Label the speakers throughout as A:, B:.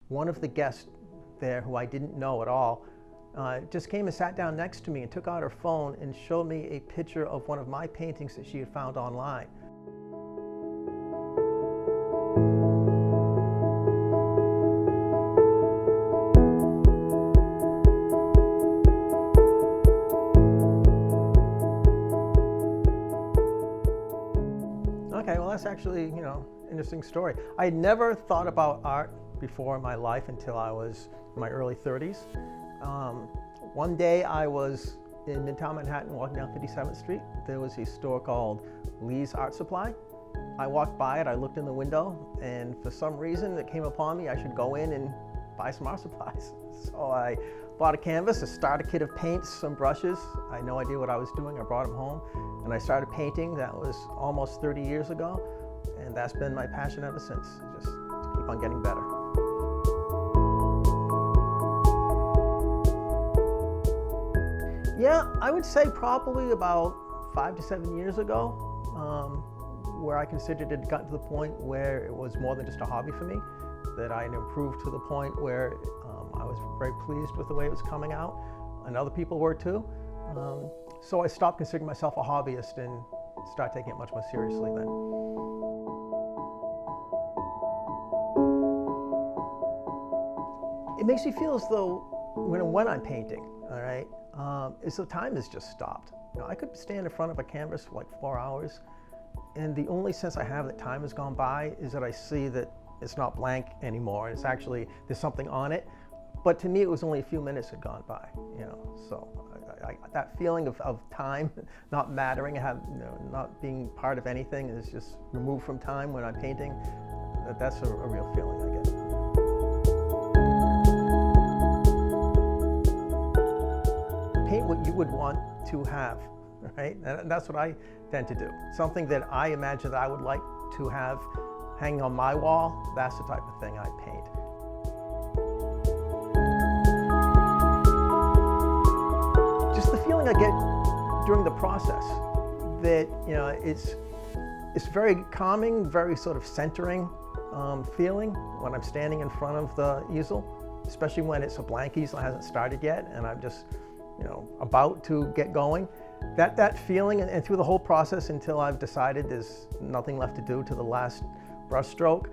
A: one of the guests there, who I didn't know at all, just came and sat down next to me and took out her phone and showed me a picture of one of my paintings that she had found online. Okay, well, that's actually, interesting story. I had never thought about art before in my life until I was in my early 30s. One day I was in Midtown Manhattan walking down 57th Street. There was a store called Lee's Art Supply. I walked by it, I looked in the window, and for some reason it came upon me I should go in and buy some art supplies. So I bought a canvas, a starter kit of paints, some brushes. I had no idea what I was doing. I brought them home and I started painting. That was almost 30 years ago, and that's been my passion ever since, just to keep on getting better. Yeah, I would say probably about 5 to 7 years ago, where I considered it had gotten to the point where it was more than just a hobby for me, that I had improved to the point where I was very pleased with the way it was coming out, and other people were too. So I stopped considering myself a hobbyist and started taking it much more seriously then. It makes me feel as though when I'm painting, all right, as though time has just stopped. I could stand in front of a canvas for like 4 hours, and the only sense I have that time has gone by is that I see that it's not blank anymore. It's actually, there's something on it. But to me, it was only a few minutes had gone by, So that feeling of time not mattering, not being part of anything, is just removed from time when I'm painting. That's a real feeling I get. Paint what you would want to have, right? And that's what I tend to do. Something that I imagine that I would like to have hanging on my wall, that's the type of thing I paint. Just the feeling I get during the process, that it's very calming, very sort of centering feeling when I'm standing in front of the easel, especially when it's a blank easel, it hasn't started yet, and I'm just about to get going. That feeling, and through the whole process until I've decided there's nothing left to do to the last brush stroke,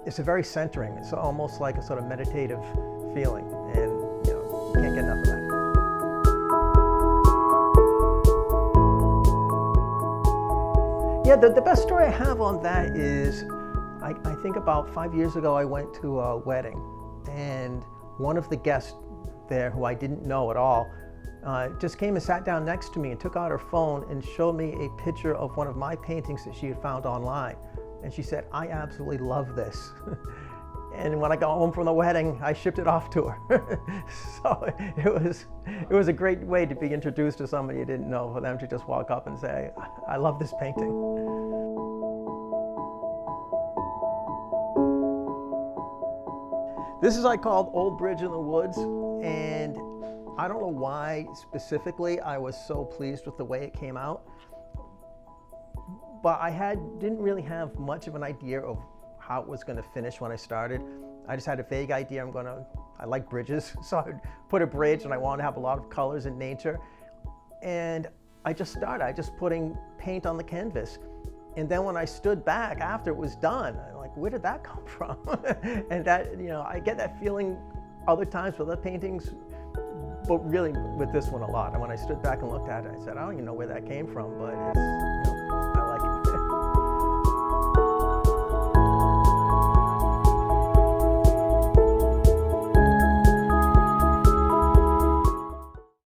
A: it's a very centering. It's almost like a sort of meditative feeling, and can't get enough of that. Yeah, the best story I have on that is, I think about 5 years ago I went to a wedding, and one of the guests there, who I didn't know at all, just came and sat down next to me and took out her phone and showed me a picture of one of my paintings that she had found online. And she said, "I absolutely love this." And when I got home from the wedding, I shipped it off to her. So it was a great way to be introduced to somebody you didn't know, for them to just walk up and say, "I love this painting." This is called Old Bridge in the Woods, and I don't know why specifically I was so pleased with the way it came out, but I didn't really have much of an idea of how it was going to finish when I started. I just had a vague idea. I like bridges, so I would put a bridge, and I wanted to have a lot of colors in nature. And I just putting paint on the canvas. And then when I stood back after it was done, I'm like, where did that come from? And that, I get that feeling other times with other paintings, but really with this one a lot. And when I stood back and looked at it, I said, I don't even know where that came from, but it's